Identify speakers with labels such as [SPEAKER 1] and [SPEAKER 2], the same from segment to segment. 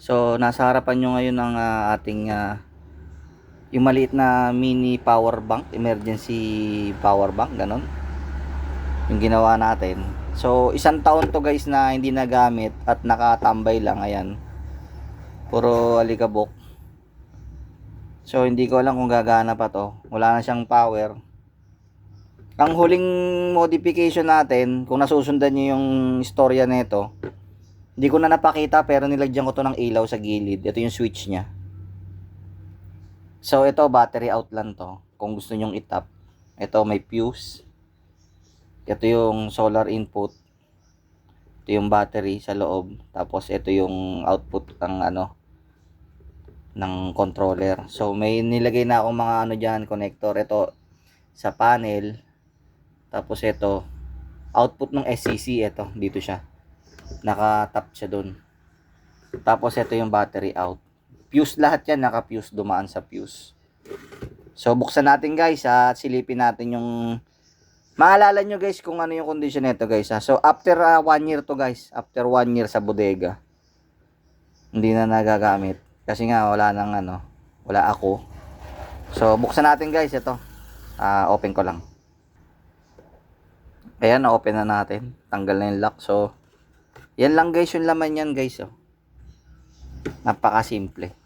[SPEAKER 1] So, nasa harapan nyo ngayon ang ating yung maliit na mini power bank, emergency power bank, ganon. Yung ginawa natin. So, isang taon to guys na hindi nagamit at nakatambay lang, ayan. Puro alikabok. So, hindi ko alam kung gagana pa to. Wala na siyang power. Ang huling modification natin, kung nasusundan nyo yung istorya nito, hindi ko na napakita pero nilagyan ko to ng ilaw sa gilid. Ito yung switch niya. So, ito battery out lang to. Kung gusto nyong itap. Ito may fuse. Ito yung solar input. Ito yung battery sa loob. Tapos ito yung output ng controller. So, may nilagay na akong mga diyan, connector. Ito sa panel. Tapos ito output ng SCC, ito dito siya. Naka-tap siya doon. Tapos ito yung battery out. Fuse lahat yan, naka-fuse, dumaan sa fuse. So, buksan natin guys at silipin natin yung maalala nyo guys kung ano yung condition nito guys ha. So, after 1 year to guys. After 1 year sa bodega. Hindi na nagagamit. Kasi nga wala nang wala ako. So, buksan natin guys ito. Open ko lang. Ayan, na-open na natin. Tanggal na yung lock. So, yan lang guys yung laman yan guys. Oh. Napaka-simple.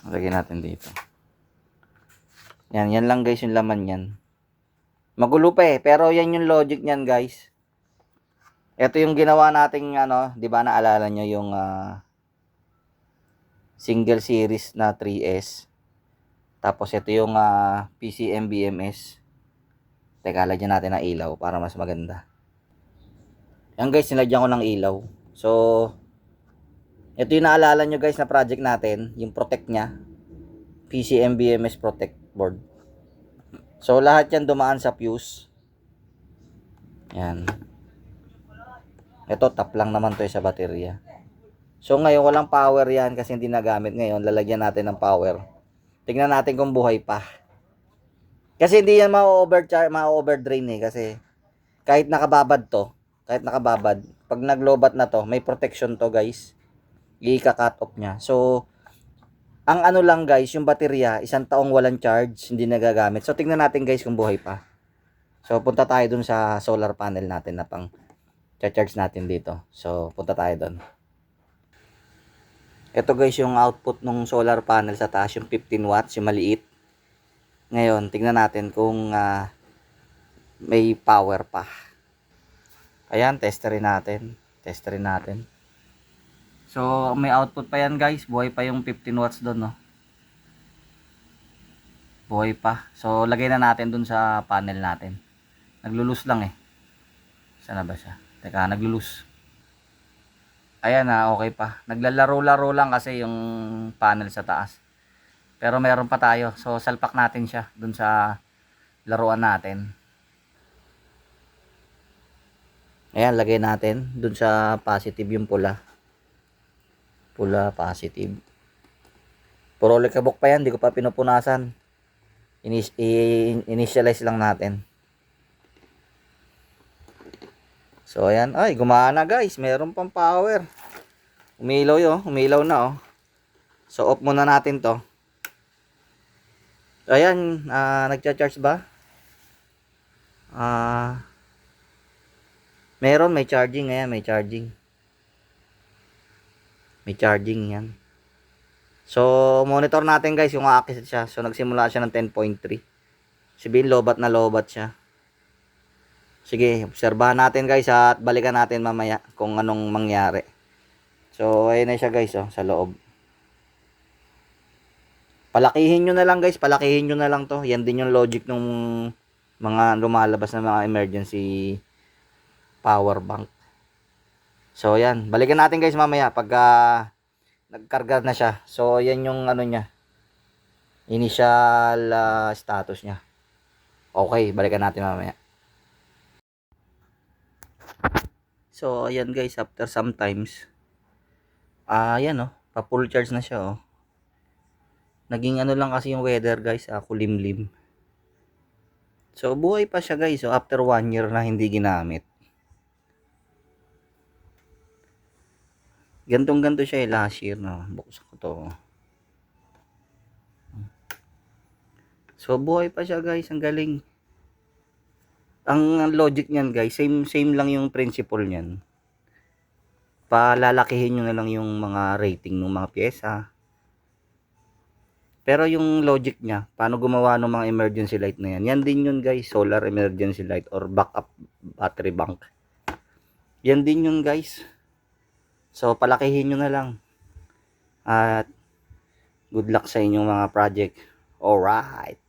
[SPEAKER 1] Lagyan natin dito. Yan lang guys yung laman yan. Magulo pa pero yan yung logic niyan guys. Ito yung ginawa nating 'di ba naalala nyo yung single series na 3S. Tapos ito yung PCM BMS. Teka, lagyan natin ng ilaw para mas maganda. Yan guys, nilagyan ko ng ilaw. So, ito yung naalala nyo guys na project natin, yung protect nya. PCM BMS protect board. So, lahat yan dumaan sa fuse. Yan. Ito, tap lang naman to sa baterya. So, ngayon, walang power yan kasi hindi nagamit ngayon. Lalagyan natin ng power. Tingnan natin kung buhay pa. Kasi hindi yan ma-overdrain kasi kahit nakababad to, pag naglobat na to, may protection to guys. I-cut off niya. So, ang lang guys, yung baterya, 1 taong walang charge, hindi nagagamit. So, tingnan natin guys kung buhay pa. So, punta tayo dun sa solar panel natin na pang charge natin dito. So, punta tayo dun. Ito guys yung output ng solar panel sa taas, yung 15 watts, yung maliit. Ngayon, tingnan natin kung may power pa. Ayan, testerin natin. So, may output pa yan guys. Buhay pa yung 15 watts doon, no? Buhay pa. So, lagay na natin dun sa panel natin. Naglulus lang Sana ba siya? Teka, naglulus. Ayan okay pa. Naglalaro-laro lang kasi yung panel sa taas. Pero meron pa tayo. So, salpak natin siya dun sa laruan natin. Ayan, lagay natin dun sa positive yung pula. Pula, positive. Puro likabok pa yan, hindi ko pa pinupunasan. Initialize lang natin. So ayan, ay gumana guys, meron pang power. Umilaw na So off muna natin to. So ayan, nagcha-charge ba? Meron, may charging, ayan, may charging. May charging yan. So, monitor natin guys yung aakit siya. So, nagsimula siya ng 10.3. Sabihin, lobat na lobat siya. Sige, obserbahan natin guys at balikan natin mamaya kung anong mangyari. So, ayun na siya guys sa loob. Palakihin nyo na lang guys, palakihin nyo na lang to. Yan din yung logic ng mga lumalabas na mga emergency power bank. So, yan. Balikan natin guys mamaya pagka nagkarga na siya. So, yan yung niya. Initial status niya. Okay, balikan natin mamaya. So, ayan guys, after sometimes, ayan pa full charge na siya Naging lang kasi yung weather guys, kulimlim. So, buhay pa siya guys, after 1 year na hindi ginamit. Gantong ganto siya eh, last year na. Buksan ko to. So buhay pa siya guys, ang galing. Ang logic niyan guys, same lang yung principle niyan. Palalakihin nyo na lang yung mga rating ng mga pyesa. Pero yung logic niya, paano gumawa ng mga emergency light na yan, yan din yun guys, solar emergency light or backup battery bank. Yan din yun guys. So palakihin nyo na lang. At good luck sa inyong mga project. Alright.